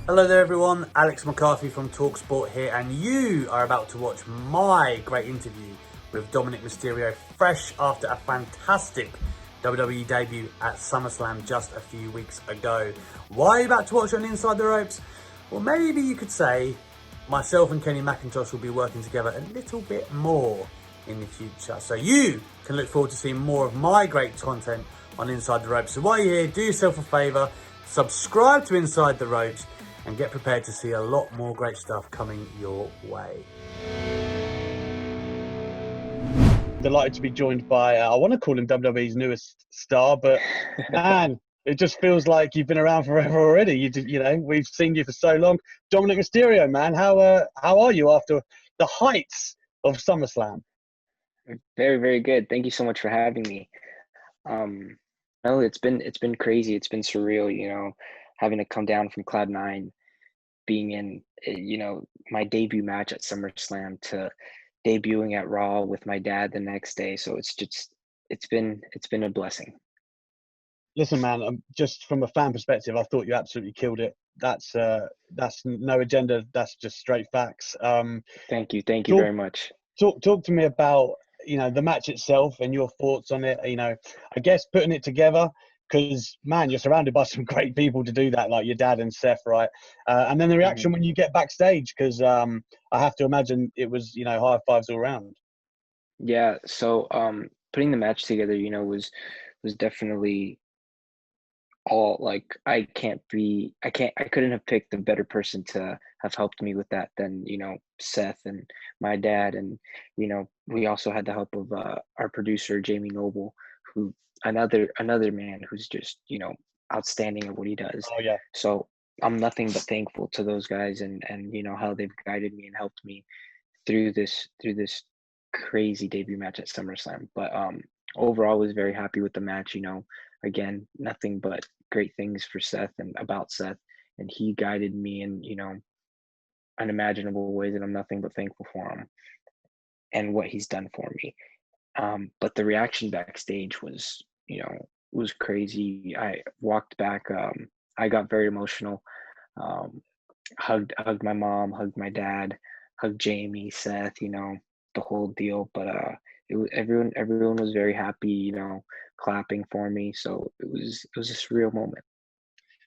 Hello there everyone, Alex McCarthy from TalkSport here, and you are about to watch my great interview with Dominic Mysterio, fresh after a fantastic WWE debut at SummerSlam just a few weeks ago. Why are you about to watch on Inside the Ropes? Well, maybe you could say myself and Kenny McIntosh will be working together a little bit more in the future. So you can look forward to seeing more of my great content on Inside the Ropes. So while you're here, do yourself a favour, subscribe to Inside the Ropes, and get prepared to see a lot more great stuff coming your way. Delighted to be joined by, I want to call him WWE's newest star, but man, it just feels like you've been around forever already. You know, we've seen you for so long. Dominic Mysterio, man, how are you after the heights of SummerSlam? Very, very good. Thank you so much for having me. Um, no, it's been crazy. It's been surreal, having to come down from Cloud Nine, being in, my debut match at SummerSlam to debuting at Raw with my dad the next day. So it's been a blessing. Listen, man, just from a fan perspective, I thought you absolutely killed it. That's no agenda. That's just straight facts. Thank you Talk very much. talk to me about the match itself and your thoughts on it. I guess putting it together, because man, you're surrounded by some great people to do that, like your dad and Seth, right? And then the Mhm. reaction when you get backstage, because I have to imagine it was high fives all around. Yeah, so putting the match together, was definitely all like I couldn't have picked a better person to have helped me with that than Seth and my dad. And we also had the help of our producer Jamie Noble, who another man who's just outstanding at what he does. Oh yeah. So I'm nothing but thankful to those guys, and how they've guided me and helped me through this crazy debut match at SummerSlam. But overall, I was very happy with the match. Again, nothing but great things for Seth and about Seth, and he guided me in unimaginable ways, and I'm nothing but thankful for him and what he's done for me. But the reaction backstage was crazy. I walked back. I got very emotional. Um, hugged my mom, hugged my dad, hugged Jamie, Seth, the whole deal. But everyone was very happy, clapping for me. So it was a surreal moment.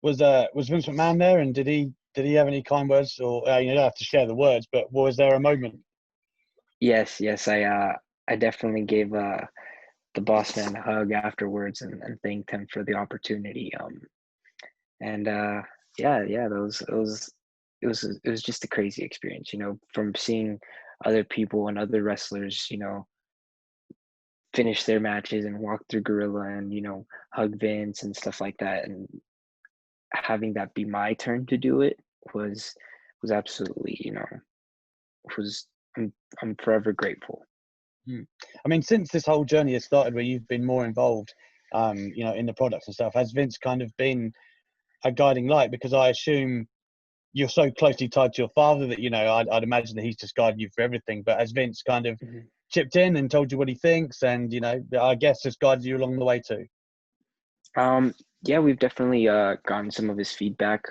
Was Vince McMahon there, and did he have any kind words, or you don't have to share the words, but was there a moment? Yes, yes, I definitely gave the boss man a hug afterwards and thanked him for the opportunity. And yeah, it was just a crazy experience, from seeing other people and other wrestlers, finish their matches and walk through Gorilla and hug Vince and stuff like that, and having that be my turn to do it was absolutely was I'm forever grateful. Hmm. I mean, since this whole journey has started, where you've been more involved, in the products and stuff, has Vince kind of been a guiding light? Because I assume you're so closely tied to your father that I'd imagine that he's just guiding you for everything. But has Vince kind of Mhm. chipped in and told you what he thinks, and I guess just guided you along the way too? Um, yeah, we've definitely gotten some of his feedback,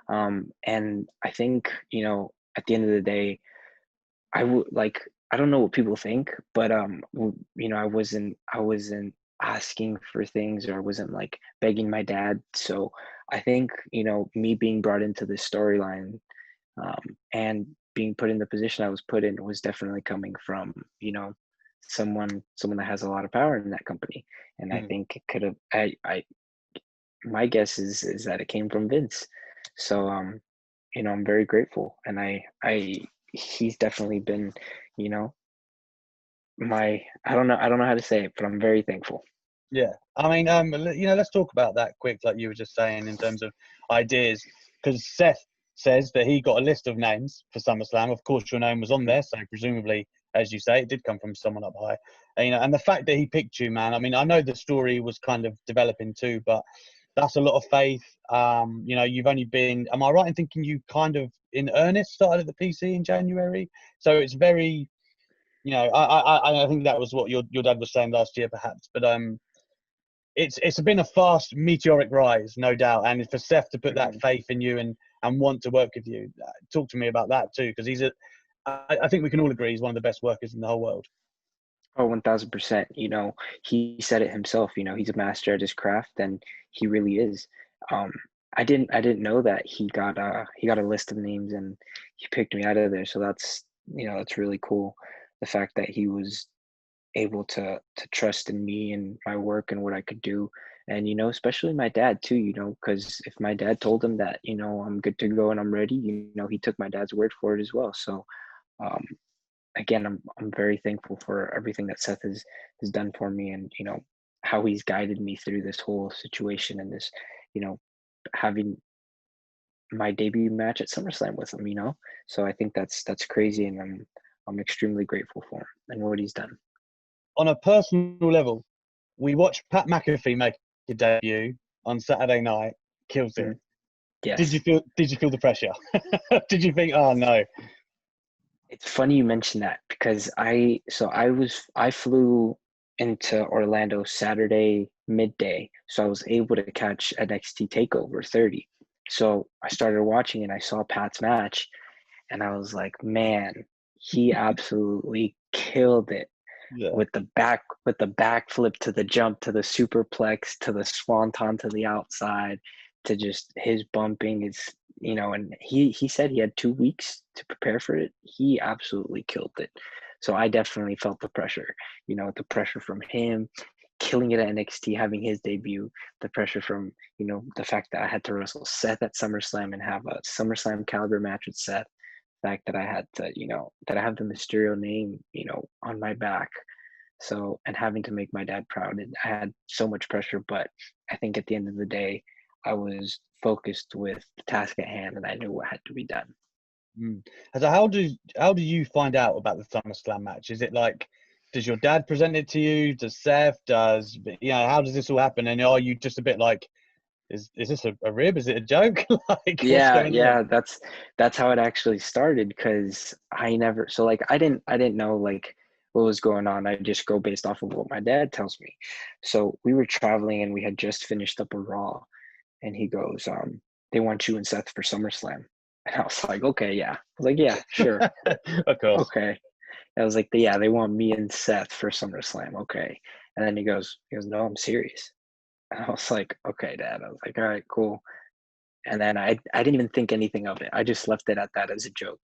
and I think at the end of the day, I would like I don't know what people think, but I wasn't asking for things, or I wasn't like begging my dad. So I think me being brought into this storyline, and being put in the position I was put in, was definitely coming from someone that has a lot of power in that company. And I Hmm. think it could have I my guess is that it came from Vince. So I'm very grateful, and I he's definitely been, you know, I don't know how to say it, but I'm very thankful. Yeah, I mean, let's talk about that quick, like you were just saying, in terms of ideas, because Seth says that he got a list of names for SummerSlam. Of course, your name was on Mhm. there, so presumably, as you say, it did come from someone up high. And the fact that he picked you, man. I mean, I know the story was kind of developing too, but that's a lot of faith. You've only been. Am I right in thinking you kind of in earnest started at the PC in January? So it's very. I think that was what your dad was saying last year, perhaps, but it's been a fast meteoric rise, no doubt. And for Seth to put that Mhm. faith in you, and and want to work with you. Talk to me about that too, because I think we can all agree he's one of the best workers in the whole world. Oh, 1000%. He said it himself, he's a master at his craft, and he really is. Um, I didn't know that he got a list of names and he picked me out of there. So that's really cool. The fact that he was able to trust in me and my work and what I could do. And especially my dad too, because if my dad told him that, I'm good to go and I'm ready, he took my dad's word for it as well. So um, again, I'm very thankful for everything that Seth has done for me, and how he's guided me through this whole situation, and this, you know, having my debut match at SummerSlam with him. So I think that's crazy, and I'm extremely grateful for him and what he's done. On a personal level, we watched Pat McAfee make a debut on Saturday night, kills it. Mhm. Yes. Did you feel the pressure? Did you think, oh no? It's funny you mentioned that, because I flew into Orlando Saturday midday, so I was able to catch NXT Takeover 30. So I started watching and I saw Pat's match, and I was like, man, he absolutely killed it Yeah. with the backflip to the jump to the superplex to the swanton to the outside to just his bumping is, and he said he had 2 weeks to prepare for it. He absolutely killed it. So I definitely felt the pressure, the pressure from him killing it at NXT, having his debut, the pressure from, the fact that I had to wrestle Seth at SummerSlam and have a SummerSlam caliber match with Seth, the fact that I had to, that I have the Mysterio name, on my back. So, and having to make my dad proud, and I had so much pressure, but I think at the end of the day, I was focused with the task at hand, and I knew what had to be done. Mm. So how do you find out about the SummerSlam match? Is it like, does your dad present it to you? Does Seth? How does this all happen? And are you just a bit like, is this a rib? Is it a joke? Like, what's Yeah, going on? yeah, that's how it actually started, because I never, so like I didn't know like what was going on. I just go based off of what my dad tells me. So we were traveling and we had just finished up a Raw, and he goes, they want you and Seth for SummerSlam. And I was like, okay, yeah. I was like, yeah, sure. Of course. Okay. I was like, yeah, they want me and Seth for SummerSlam. Okay. And then he goes, no, I'm serious. And I was like, okay, Dad. I was like, all right, cool. And then I didn't even think anything of it. I just left it at that as a joke.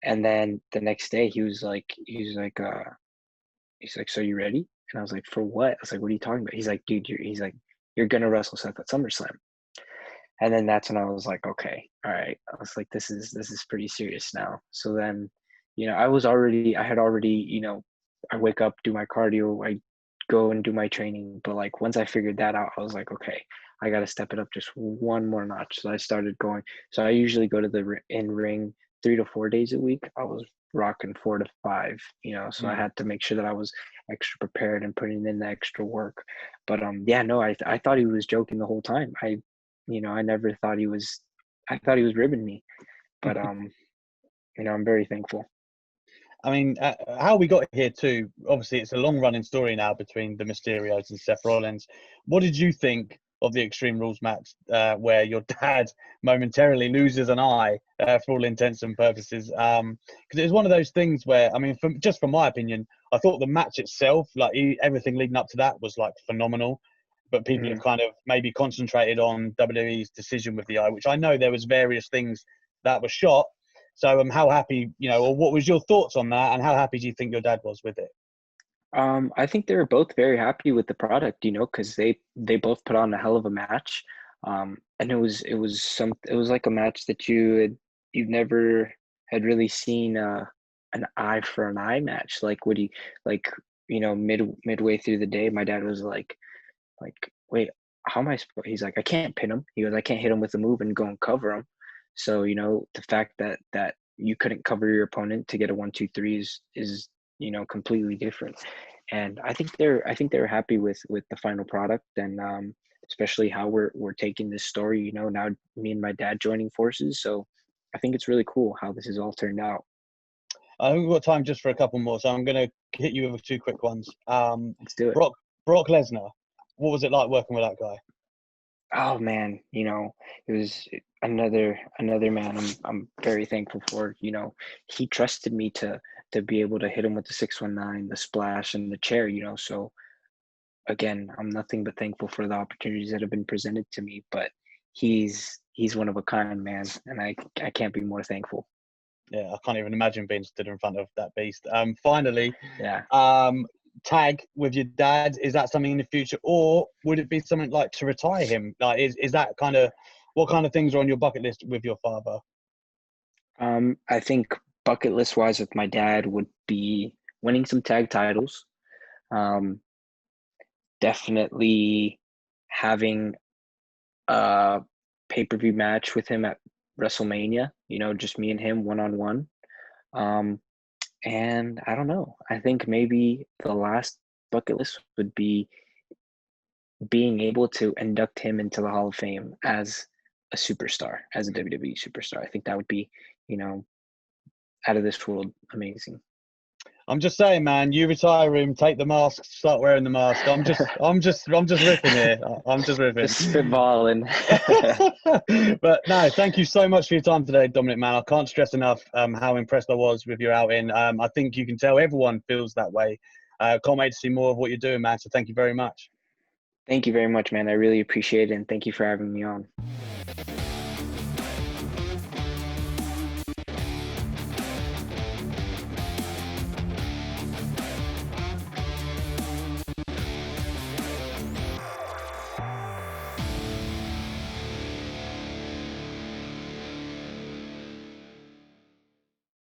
And then the next day he's like, so you ready? And I was like, for what? I was like, what are you talking about? He's like, dude, he's like, you're gonna wrestle Seth at SummerSlam. And then that's when I was like, okay, all right. I was like, this is pretty serious now. So then, I had already, I wake up, do my cardio, I go and do my training. But like once I figured that out, I was like, okay, I got to step it up just one more notch. So I started going. So I usually go to the in ring 3 to 4 days a week. I was rocking 4 to 5, so I Mm. had to make sure that I was extra prepared and putting in the extra work. But yeah, no, I thought he was joking the whole time. I never thought he was. I thought he was ribbing me, but I'm very thankful. I mean, how we got here too, obviously it's a long running story now between the Mysterios and Seth Rollins. What did you think of the Extreme Rules match where your dad momentarily loses an eye for all intents and purposes? Because it was one of those things where, I mean, from my opinion, I thought the match itself, like everything leading up to that was like phenomenal. But people have Mhm. kind of maybe concentrated on WWE's decision with the eye, which I know there was various things that were shot. So how happy, or what was your thoughts on that, and how happy do you think your dad was with it? I think they were both very happy with the product, because they both put on a hell of a match, and it was like a match that you've never had really seen an eye for an eye match. Like would he like midway through the day, my dad was like wait, how am I supposed? He's like, I can't pin him. He goes, I can't hit him with a move and go and cover him. So the fact that you couldn't cover your opponent to get a 1 2 3 is completely different. And I think they're happy with the final product, and especially how we're taking this story. Now me and my dad joining forces. So I think it's really cool how this has all turned out. I think we've got time just for a couple more, so I'm going to hit you with two quick ones. Let's do it. Brock Lesnar, what was it like working with that guy? Oh man, it was another man I'm very thankful for. He trusted me to be able to hit him with the 619, the splash, and the chair. So again, I'm nothing but thankful for the opportunities that have been presented to me. But he's one of a kind, man, and I can't be more thankful. Yeah, I can't even imagine being stood in front of that beast. Finally, Yeah. tag with your dad, is that something in the future, or would it be something like to retire him? Like, is that kind of what kind of things are on your bucket list with your father? I think bucket list wise with my dad would be winning some tag titles. Um, Definitely having a pay-per-view match with him at WrestleMania, just me and him one on one. And I don't know. I think maybe the last bucket list would be being able to induct him into the Hall of Fame as a superstar, as a WWE superstar. I think that would be, you know, out of this world amazing. I'm just saying, man. You retire him, take the mask, start wearing the mask. I'm just ripping here. I'm just ripping. Just spitballing. But no, thank you so much for your time today, Dominic. Man, I can't stress enough how impressed I was with your outing. I think you can tell everyone feels that way. Can't wait to see more of what you're doing, man. So thank you very much. Thank you very much, man. I really appreciate it, and thank you for having me on.